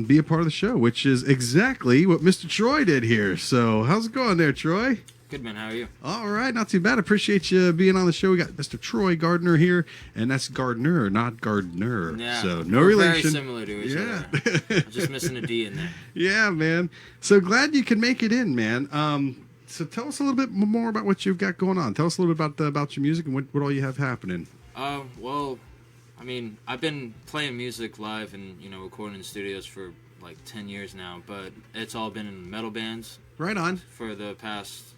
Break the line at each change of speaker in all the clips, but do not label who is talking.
be a part of the show, which is exactly what Mr. Troy did here. So how's it going there, Troy?
Good, man. How are you?
All right, not too bad. Appreciate you being on the show. We got Mr. Troy Gardner here, and that's Gardner, not Gardner.
Yeah,
so no
we're
relation.
Very similar to each other. I'm just missing a D in there.
Yeah, man. So glad you can make it in, man. So tell us a little bit more about what you've got going on. Tell us a little bit about your music and what all you have happening.
Well, I mean, I've been playing music live and recording in studios for like 10 years now, but it's all been in metal bands.
Right on.
For the past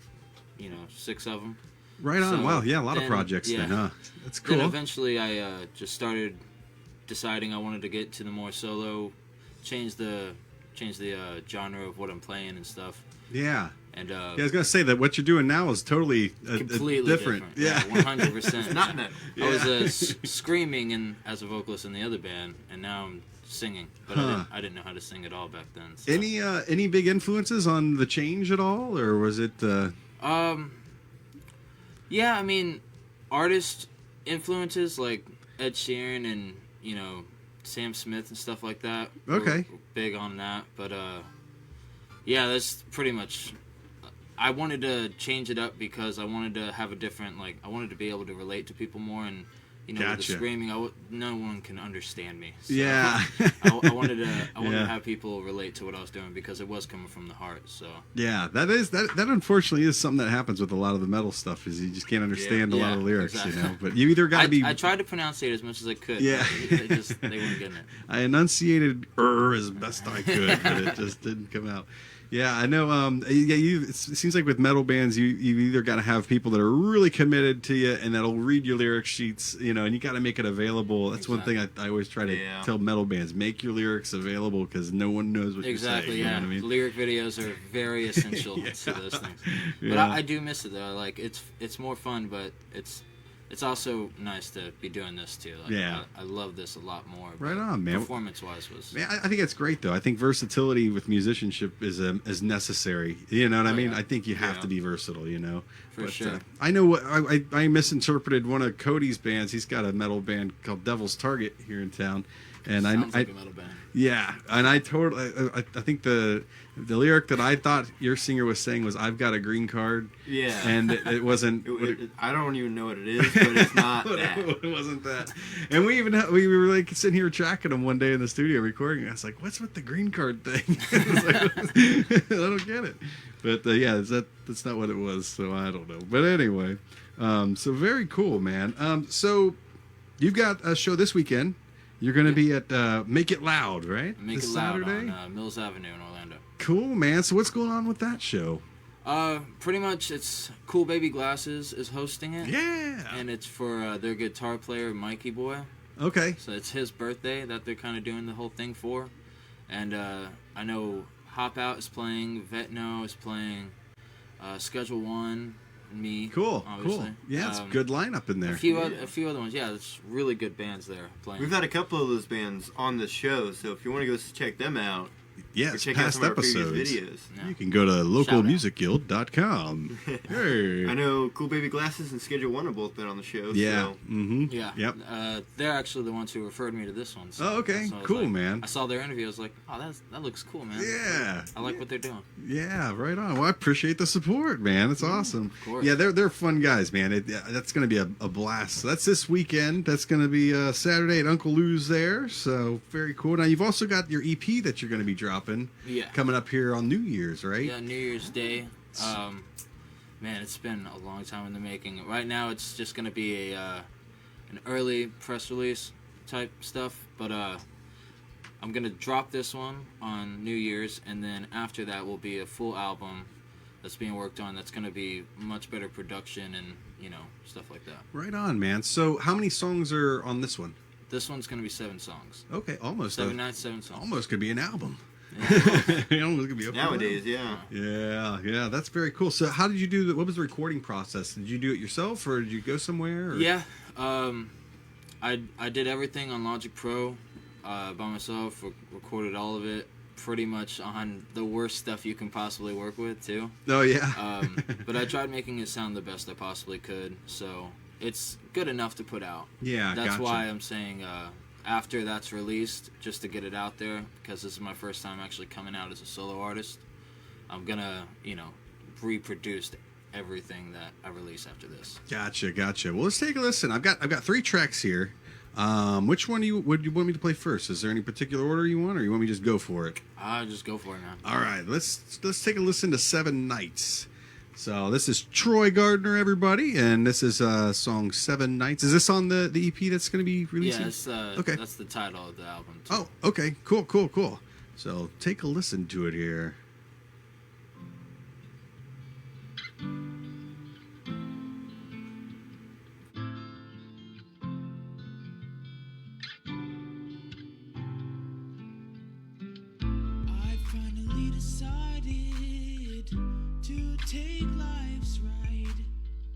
6 of them.
Right on.
So
wow. Yeah, a lot of projects then, huh? That's cool.
Then eventually I just started deciding I wanted to get to the more solo, change the genre of what I'm playing and stuff.
Yeah.
And
yeah, I was gonna say that what you're doing now is totally
completely
different.
Yeah, 100%.
Not metal.
I was screaming as a vocalist in the other band, and now I'm singing. But I didn't know how to sing at all back then. So.
Any big influences on the change at all, or was it?
Yeah, I mean, artist influences like Ed Sheeran and Sam Smith and stuff like that.
Okay.
We're big on that, but yeah, that's pretty much. I wanted to change it up because I wanted to have a different, I wanted to be able to relate to people more, and with the screaming, no one can understand me. So
yeah.
I wanted to have people relate to what I was doing because it was coming from the heart. So
yeah, that unfortunately is something that happens with a lot of the metal stuff. Is you just can't understand a lot of the lyrics,
exactly.
But you either got to be.
I tried to pronounce it as much as I could.
Yeah.
But they weren't getting it.
I enunciated as best I could, but it just didn't come out. Yeah, I know. It seems like with metal bands, you either got to have people that are really committed to you and that'll read your lyric sheets, and you got to make it available. That's one thing I always try to tell metal bands: make your lyrics available because no one knows what you're saying.
Exactly. Yeah.
You know what I mean?
Lyric videos are very essential to those things. But I do miss it though. Like it's more fun, but it's also nice to be doing this too. I love this a lot more.
Right on, man.
Performance-wise was.
Man, I think it's great though. I think versatility with musicianship is necessary. You know what I mean? I think you have to be versatile.
For sure.
I know what I misinterpreted one of Cody's bands. He's got a metal band called Devil's Target here in town, and
Sounds like a metal band.
Yeah, and I think the lyric that I thought your singer was saying was "I've got a green card."
Yeah,
and it wasn't.
I don't even know what it is, but it's not that.
It wasn't that. And we were like sitting here tracking them one day in the studio recording. I was like, "What's with the green card thing?" I don't get it. But yeah, that's not what it was. So I don't know. But anyway, so very cool, man. So you've got a show this weekend. You're going to be at Make It Loud, right?
Make
this
It Loud
Saturday?
on Mills Avenue in Orlando.
Cool, man. So what's going on with that show?
Pretty much it's Cool Baby Glasses is hosting it.
Yeah.
And it's for their guitar player, Mikey Boy.
Okay.
So it's his birthday that they're kind of doing the whole thing for. And I know Hop Out is playing, Vetno is playing, Schedule 1, me.
Cool,
obviously.
Cool. Yeah, it's a good lineup in there.
A few other ones. Yeah, there's really good bands there playing.
We've had a couple of those bands on the show, so if you want to go check them out,
yes,
check
past
out some
episodes.
of our previous videos.
Yeah.
You can go to localmusicguild.com. Hey.
I know Cool Baby Glasses and Schedule 1 have both been on the show.
Yeah.
So.
Mm-hmm.
Yeah.
Yep.
They're actually the ones who referred me to this one. So,
oh, okay.
so
cool, man.
I saw their interview. I was like, oh, that looks cool, man.
Yeah.
I like what they're doing.
Yeah, right on. Well, I appreciate the support, man. That's awesome.
Of course.
Yeah, they're fun guys, man. That's going to be a blast. So that's this weekend. That's going to be Saturday at Uncle Lou's there. So very cool. Now, you've also got your EP that you're going to be dropping.
Yeah.
Coming up here on New Year's, right?
Yeah, New Year's Day. Man, it's been a long time in the making. Right now, it's just going to be an early press release type stuff. But I'm going to drop this one on New Year's, and then after that will be a full album that's being worked on that's going to be much better production and, stuff like that.
Right on, man. So how many songs are on this one?
This one's going to be 7 songs.
Okay, almost.
7 nights, 7 songs.
Almost could be an album.
Yeah.
Almost could be a
Nowadays, yeah.
Yeah, that's very cool. So how did you do that? What was the recording process? Did you do it yourself or did you go somewhere? Or?
Yeah, I did everything on Logic Pro by myself, recorded all of it, pretty much on the worst stuff you can possibly work with, too.
Oh, yeah.
But I tried making it sound the best I possibly could, so it's good enough to put out.
Yeah,
That's
gotcha.
why I'm saying after that's released, just to get it out there, because this is my first time actually coming out as a solo artist, I'm gonna, reproduce everything that I release after this.
Gotcha. Well, let's take a listen. I've got 3 tracks here. Which one would you want me to play first? Is there any particular order you want, or you want me to just go for it?
Just go for it, man.
All right, let's take a listen to 7 Nights. So this is Troy Gardner, everybody, and this is song 7 Nights. Is this on the EP that's going to be releasing?
Yeah,
okay.
That's the title of the album, too.
Oh, okay. Cool. So take a listen to it here.
I finally decided to take life's ride,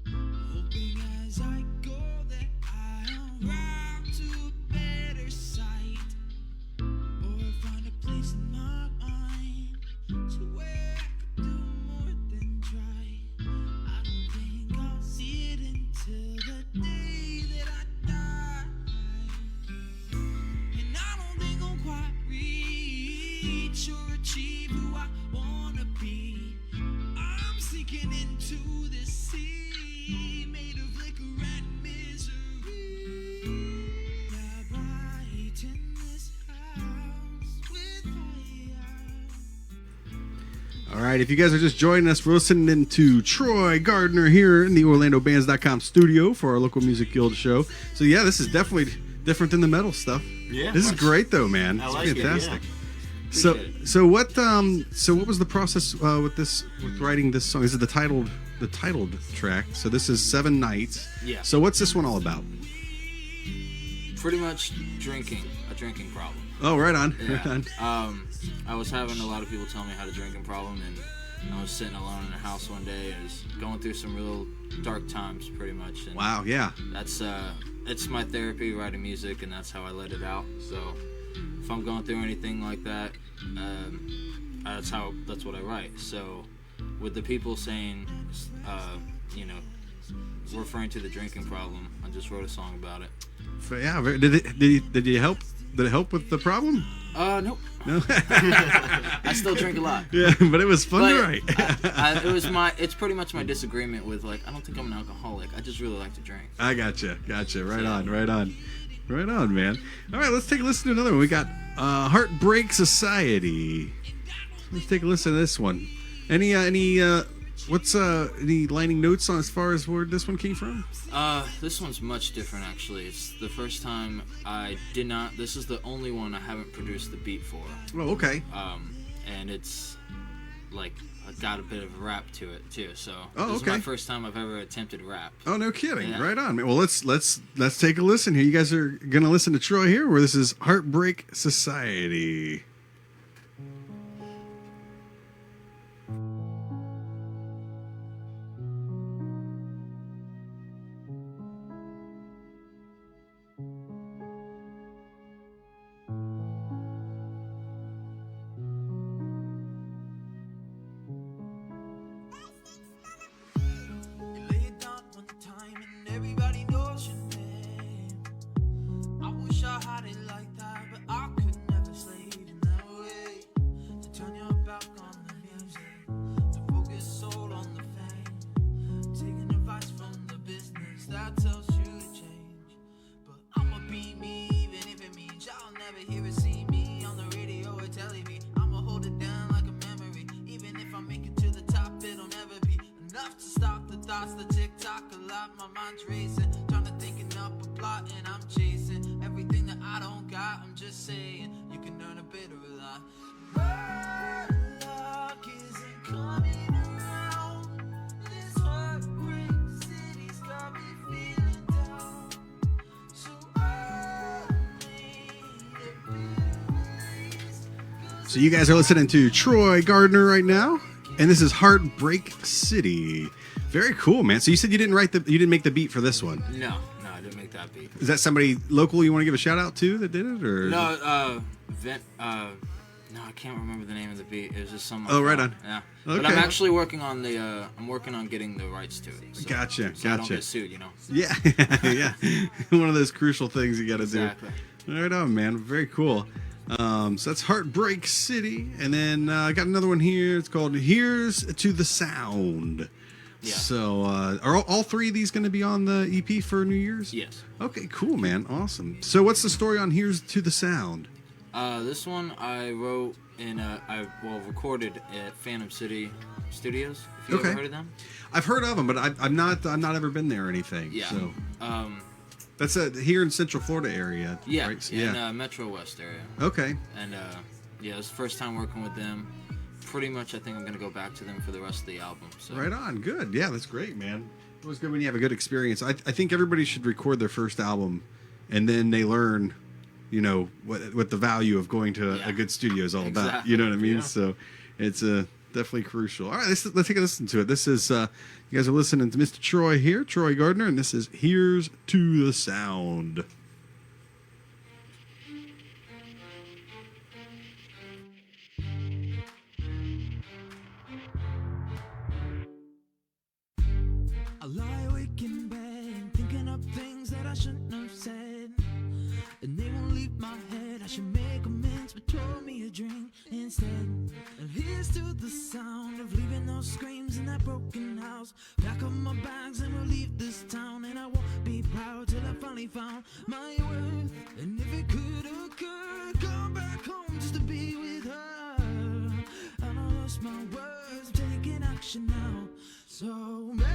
hoping as I go that I'll round to a better sight, or find a place in my mind to where I could do more than try. I don't think I'll see it until the day that I die, and I don't think I'll quite reach or achieve who I wanna be. I'm sinking into the sea made of liquor and misery. Right in this house with fire.
All right, if you guys are just joining us, we're listening to Troy Gardner here in the OrlandoBands.com studio for our local music guild show. So yeah, this is definitely different than the metal stuff.
Yeah.
This is great though, man.
I
It's
like it,
fantastic.
yeah.
So what was the process with writing this song? Is it the titled track? So this is 7 Nights.
Yeah.
So what's this one all about?
Pretty much a drinking problem.
Oh, right on.
Yeah.
Right on.
I was having a lot of people tell me I had a drinking problem, and I was sitting alone in a house one day and was going through some real dark times, pretty much. And
Wow, yeah.
that's it's my therapy, writing music, and that's how I let it out. So if I'm going through anything like that, that's what I write. So with the people saying, referring to the drinking problem, I just wrote a song about it.
Yeah. Did it help? Did it help with the problem?
Nope.
No.
I still drink a lot.
Yeah, but it was fun to
But
write.
it's pretty much my disagreement with, I don't think I'm an alcoholic. I just really like to drink.
I gotcha. Right on, man. All right, let's take a listen to another one. We got Heartbreak Society. Let's take a listen to this one. Any lining notes on as far as where this one came from?
This one's much different, actually. It's the first time I did not. This is the only one I haven't produced the beat for.
Oh, okay.
And it's I got a bit of rap to it too. So
Oh,
this
okay.
is my first time I've ever attempted rap.
Oh, no kidding.
Yeah.
Right on. Well, let's take a listen here. You guys are gonna listen to Troy here, where this is Heartbreak Society.
You lay it down one time and everybody knows your name. I wish I had it like that, but I could never slay it in that way. To turn your back on the music, to focus soul on the fame, taking advice from the business that tells you to change. But I'ma be me, even if it means y'all never hear or see me on the radio or TV. I'ma hold it down like a memory, even if I make it to the top, it'll never be enough to stop the thoughts that tick-tock a lot. My mind's racing, trying to thinking up a plot, and I'm chasing everything that I don't got. I'm just saying, you can earn a bit of a lot. My luck isn't coming around. This heartbreak city's got me feeling down. So I need a bit of release.
So you guys are listening to Troy Gardner right now, and this is Heartbreak City. Very cool, man. So you said you didn't make the beat for this one.
No, I didn't make that beat.
Is that somebody local you want to give a shout out to that did it, or?
No, no, I can't remember the name of the beat. It was just some.
Oh, right on.
Yeah,
Okay.
but I'm actually working on I'm working on getting the rights to it. So,
Gotcha.
So I don't get sued,
Yeah, yeah. One of those crucial things you got to
Exactly.
do. Right on, man. Very cool. So that's Heartbreak City. And then I got another one here. It's called Here's to the Sound.
Yeah.
So are all three of these going to be on the EP for New Year's?
Yes.
Okay, cool, man. Awesome. So what's the story on Here's to the Sound?
This one I wrote in recorded at Phantom City Studios. If you ever heard of them?
I've heard of them, but I've not ever been there or anything.
Yeah.
So that's here in Central Florida area.
Yeah.
Right?
In Metro West area.
Okay.
And it was the first time working with them. Pretty much, I think I'm gonna go back to them for the rest of the album. So.
Right on. Good. Yeah, that's great, man. It was good when you have a good experience. I think everybody should record their first album, and then they learn, you know, what the value of going to a good studio is all about. You know what I mean? Yeah. So it's definitely crucial. All right, let's take a listen to it. This is you guys are listening to Mr. Troy here, Troy Gardner, and this is Here's to the Sound.
I lie awake in bed, thinking up things that I shouldn't have said, and they won't leave my head. I should make amends, but pour me a drink instead. And here's to the sound of leaving those screams in that broken house. Pack up my bags and we'll leave this town, and I won't be proud till I finally found my worth. And if it could occur, come back home just to be with her. And I lost my words, taking action now. So maybe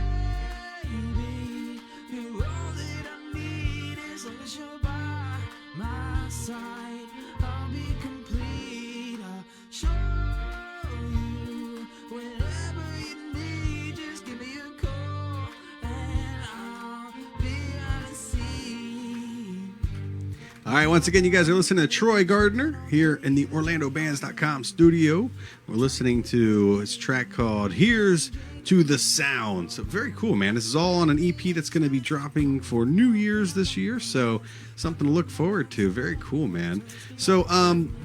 you're all that I need. As long as you're by my side, I'll be complete. I'll show you whenever you need. Just give me a call and I'll be on the scene.
All right, once again, you guys are listening to Troy Gardner here in the OrlandoBands.com studio. We're listening to his track called Here's to the Sound. So very cool, man. This is all on an EP that's going to be dropping for New Year's this year, so something to look forward to. Very cool, man. So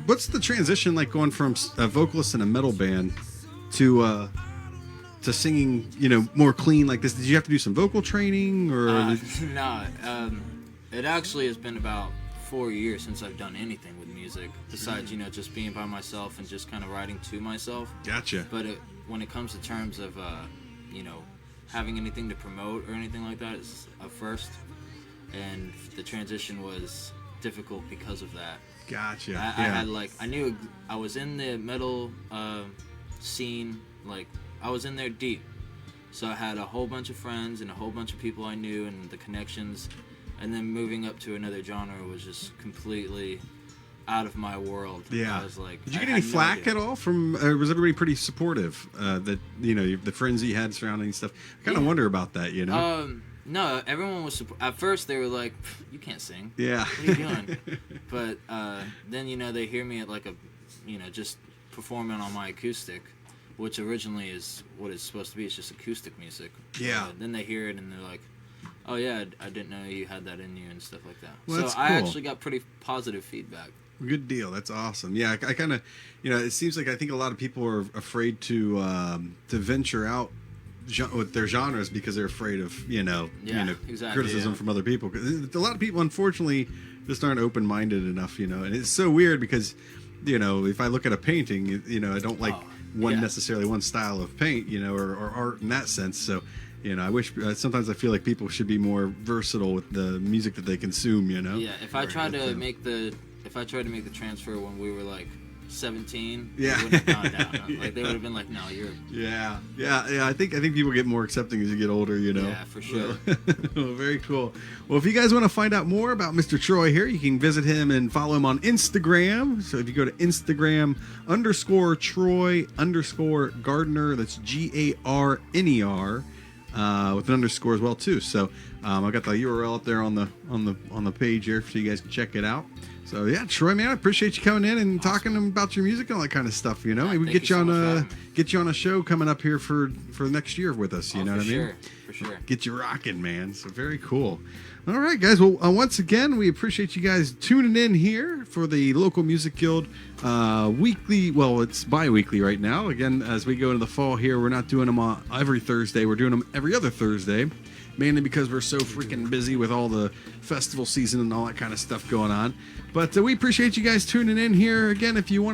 what's the transition like going from a vocalist in a metal band to singing, you know, more clean like this? Did you have to do some vocal training or
it actually has been about 4 years since I've done anything with music besides, you know, just being by myself and just kind of writing to myself.
Gotcha.
But when it comes to terms of, you know, having anything to promote or anything like that, it's a first. And the transition was difficult because of that.
Gotcha.
I knew I was in the metal scene, like, I was in there deep. So I had a whole bunch of friends and a whole bunch of people I knew and the connections. And then moving up to another genre was just completely out of my world.
Yeah.
I was like,
did you get any flack at all from? Was everybody pretty supportive? That, you know, the friends you had surrounding stuff. I kind of wonder about that. You know.
No, everyone was. At first, they were like, "You can't sing.
Yeah.
What are you doing?" But then, you know, they hear me at like just performing on my acoustic, which originally is what it's supposed to be. It's just acoustic music.
Yeah.
Then they hear it and they're like, "Oh yeah, I didn't know you had that in you," and stuff like that.
Well, that's
I
cool.
actually got pretty positive feedback.
Good deal. That's awesome. Yeah, I kind of, you know, it seems like I think a lot of people are afraid to venture out with their genres because they're afraid of,
Exactly,
criticism from other people. 'Cause a lot of people, unfortunately, just aren't open-minded enough, you know. And it's so weird because, you know, if I look at a painting, you know, I don't like necessarily one style of paint, you know, or art in that sense. So, you know, I wish sometimes I feel like people should be more versatile with the music that they consume, you know.
Yeah, if I tried to make the transfer when we were like 17,
yeah,
it wouldn't have gone down. Like they would have been like, "No, you're."
Yeah. I think people get more accepting as you get older, you know.
Yeah, for sure.
Well, very cool. Well, if you guys want to find out more about Mr. Troy here, you can visit him and follow him on Instagram. So if you go to Instagram _Troy_Gardner, that's GARNER. With an underscore as well too. So I got the URL up there on the page here so you guys can check it out. So yeah, Troy, man, I appreciate you coming in and talking about your music and all that kind of stuff. You know, maybe we get you on a show coming up here for next year with us. You know what I mean?
For sure.
Get you rocking, man. So very cool. All right, guys. Well, once again, we appreciate you guys tuning in here for the Local Music Guild weekly. Well, it's bi-weekly right now. Again, as we go into the fall here, we're not doing them every Thursday. We're doing them every other Thursday. mainly because we're so freaking busy with all the festival season and all that kind of stuff going on. But we appreciate you guys tuning in here. Again, if you want to